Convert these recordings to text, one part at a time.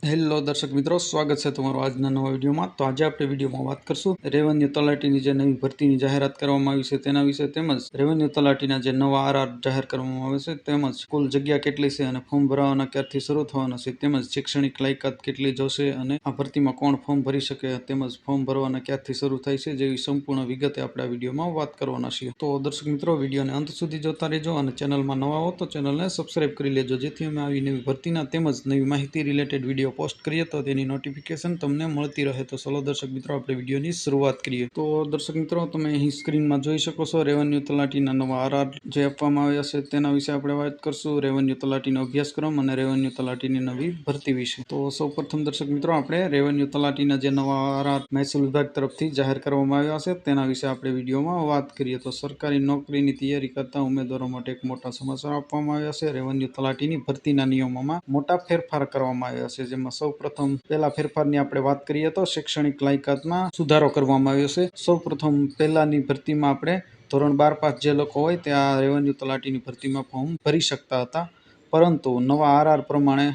Hello દર્શક મિત્રો, સ્વાગત છે તમારું આજના નવા વિડીયોમાં। તો આજે આપણે વિડીયોમાં વાત કરશું રેવન્યુ તલાટીની જે નવી ભરતીની જાહેરાત કરવામાં આવી છે તેના વિશે, તેમજ રેવન્યુ તલાટીના જે નવા આરઆર જાહેર કરવામાં આવે છે, તેમજ કુલ જગ્યા કેટલી છે અને ફોર્મ ભરવાના ક્યારથી શરૂ થવાના છે, તેમજ શૈક્ષણિક લાયકાત કેટલી જોશે અને આ ભરતીમાં કોણ ફોર્મ ભરી શકે, તેમજ ફોર્મ ભરવાના ક્યારથી શરૂ થાય છે જેવી સંપૂર્ણ વિગતે આપણે આ વિડીયોમાં વાત કરવાના છીએ। તો દર્શક મિત્રો, વિડીયોને અંત સુધી જોતા રહેજો અને ચેનલમાં નવા હો તો ચેનલને સબસ્ક્રાઇબ કરી લેજો, જેથી અમે આવી નવી ભરતીના તેમજ નવી માહિતી રિલેટેડ વિડીયો પોસ્ટ કરીએ તો તેની નોટિફિકેશન તમને મળતી રહે। તો ચલો દર્શક મિત્રો, આપણે વિડીયોની શરૂઆત કરીએ। તો દર્શક મિત્રો, તમે અહીં સ્ક્રીનમાં જોઈ શકો છો રેવન્યુ તલાટીના નવા આરઆર જે આપવામાં આવ્યા છે તેના વિશે આપણે વાત કરશું, રેવન્યુ તલાટીનો અભ્યાસક્રમ અને રેવન્યુ તલાટીની નવી ભરતી વિશે। તો સૌપ્રથમ દર્શક મિત્રો, આપણે રેવન્યુ તલાટીના જે નવા આરઆર મહેસૂલ વિભાગ તરફથી જાહેર કરવામાં આવ્યા છે તેના વિશે આપણે વિડીયોમાં વાત કરીએ। તો સરકારી નોકરીની તૈયારી કરતા ઉમેદવારો માટે એક મોટા સમાચાર આપવામાં આવ્યા છે। રેવન્યુ તલાટીની ભરતીના નિયમોમાં મોટા ફેરફાર કરવામાં આવ્યા છે, જેમાં સૌપ્રથમ પહેલા ફેરફારની આપણે વાત કરીએ તો શૈક્ષણિક લાયકાતમાં સુધારો કરવામાં આવ્યો છે। સૌપ્રથમ પહેલાની ભરતીમાં આપણે ધોરણ 12 પાસ જે લોકો હોય તે આ રેવન્યુ તલાટીની ભરતીમાં ફોર્મ ભરી શકતા હતા, પરંતુ નવા આરઆર પ્રમાણે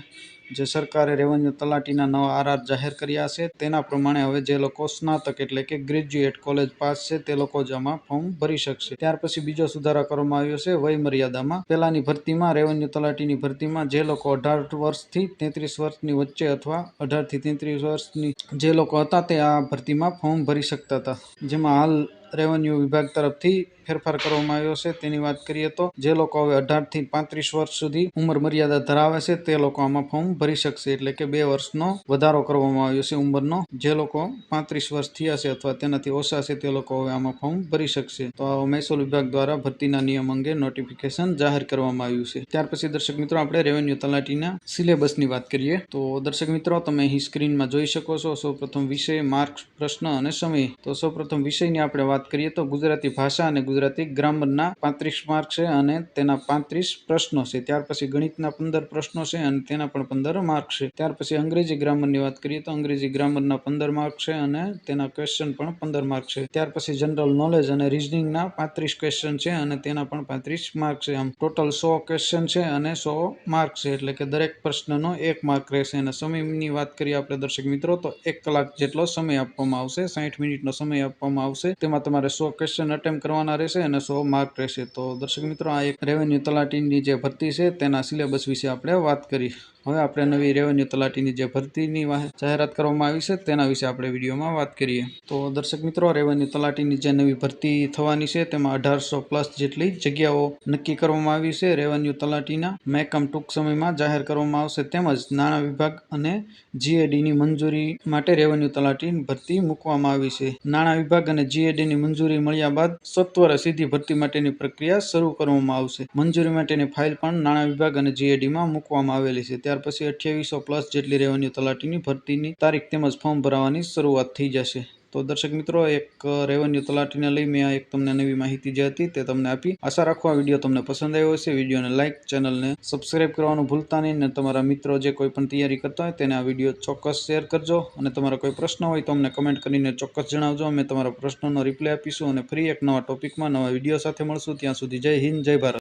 જે સરકારે રેવન્યુ તલાટીના નવા આરઆર જાહેર કર્યા છે તેના પ્રમાણે હવે જે લોકો સ્નાતક એટલે કે ગ્રેજ્યુએટ કોલેજ પાસ છે તે લોકો જ આમાં ફોર્મ ભરી શકશે। ત્યાર પછી બીજો સુધારો કરવામાં આવ્યો છે વય મર્યાદામાં। પહેલાની ભરતીમાં રેવન્યુ તલાટીની ભરતીમાં જે લોકો 18 વર્ષથી 33 વર્ષની વચ્ચે અથવા 18 થી 33 વર્ષની જે લોકો હતા તે આ ભરતીમાં ફોર્મ ભરી શકતા હતા, જેમાં હાલ રેવન્યુ વિભાગ તરફથી ફેરફાર કરવામાં આવ્યો છે તેની વાત કરીએ તો જે લોકો હવે 18 થી 35 વર્ષ સુધી ઉંમર મર્યાદા ધરાવે છે તે લોકો આમાં ફોર્મ ભરી શકશે, એટલે કે 2 વર્ષનો વધારો કરવામાં આવ્યો છે ઉંમરનો। જે લોકો 35 વર્ષ થયા છે અથવા તેનાથી ઓછા છે તે લોકો હવે આમાં ફોર્મ ભરી શકશે। તો મહેસૂલ વિભાગ દ્વારા ભરતીના નિયમ અંગે નોટિફિકેશન જાહેર કરવામાં આવ્યું છે। ત્યાર પછી દર્શક મિત્રો, આપણે રેવન્યુ તલાટીના સિલેબસની વાત કરીએ। તો દર્શક મિત્રો, તમે અહીં સ્ક્રીનમાં જોઈ શકો છો સૌપ્રથમ વિષય, માર્ક્સ, પ્રશ્ન અને સમય। તો સૌપ્રથમ વિષયની આપણે વાત કરીએ તો ગુજરાતી ભાષા અને ગુજરાતી ગ્રામરના 35 માર્ક છે અને તેના 35 પ્રશ્નો છે। ત્યાર પછી ગણિતના 15 પ્રશ્નો છે અને તેના પણ 15 માર્ક છે। ત્યાર પછી અંગ્રેજી ગ્રામરની વાત કરીએ તો અંગ્રેજી ગ્રામરના 15 માર્ક છે અને તેના ક્વેશ્ચન પણ 15 માર્ક છે। ત્યાર પછી જનરલ નોલેજ અને રીઝનિંગના 35 ક્વેશ્ચન છે અને તેના પણ 35 માર્ક છે। આમ ટોટલ 100 ક્વેશ્ચન છે અને 100 માર્ક છે, એટલે કે દરેક પ્રશ્નનો 1 માર્ક રહેશે। અને સમયની વાત કરીએ આપણે દર્શક મિત્રો તો 1 કલાક જેટલો સમય આપવામાં આવશે, 60 મિનિટનો સમય આપવામાં આવશે, તેમાં તમારે 100 ક્વેશ્ચન અટેમ્પ્ટ કરવાના રહેશે અને 100 માર્ક રહેશે। તો દર્શક મિત્રો, આ એક રેવન્યુ તલાટીની જે ભરતી છે તેના સિલેબસ વિશે આપણે વાત કરી। હવે આપણે નવી રેવન્યુ તલાટીની જે ભરતીની જાહેરાત કરવામાં આવી છે તેના વિશે આપણે વિડીયોમાં વાત કરીએ। તો દર્શક મિત્રો, રેવન્યુ તલાટીની જે નવી ભરતી થવાની છે તેમાં 1800+ જેટલી જગ્યાઓ નક્કી કરવામાં આવી છે। રેવન્યુ તલાટીના મહેકમ ટૂંક સમયમાં જાહેર કરવામાં આવશે, તેમજ નાણાં વિભાગ અને જીએડીની મંજૂરી માટે રેવન્યુ તલાટીની ભરતી મૂકવામાં આવી છે। નાણાં વિભાગ અને જીએડીની મંજૂરી મળ્યા બાદ સત્વરે સીધી ભરતી માટેની પ્રક્રિયા શરૂ કરવામાં આવશે। મંજૂરી માટેની ફાઇલ પણ નાણાં વિભાગ અને જીએડીમાં મૂકવામાં આવેલી છે। ત્યાર પછી 2800+ જેટલી રેવન્યુ તલાટીની ભરતીની તારીખ તેમજ ફોર્મ ભરવાની શરૂઆત થઈ જશે। તો દર્શક મિત્રો, એક રેવન્યુ તલાટીને લઈ મેં એક તમને નવી માહિતી જે હતી તે તમને આપી। આશા રાખો આ વિડીયો તમને પસંદ આવ્યો હશે। વિડીયોને લાઇક, ચેનલને સબસ્ક્રાઇબ કરવાનું ભૂલતા નહીં અને તમારા મિત્રો જે કોઈ પણ તૈયારી કરતા હોય તેને આ વિડીયો ચોક્કસ શેર કરજો। અને તમારા કોઈ પ્રશ્ન હોય તો અમને કમેન્ટ કરીને ચોક્કસ જણાવજો, અમે તમારા પ્રશ્નોનો રિપ્લાય આપીશું। અને ફરી એક નવા ટોપિકમાં નવા વિડીયો સાથે મળશું। ત્યાં સુધી જય હિન્દ, જય ભારત।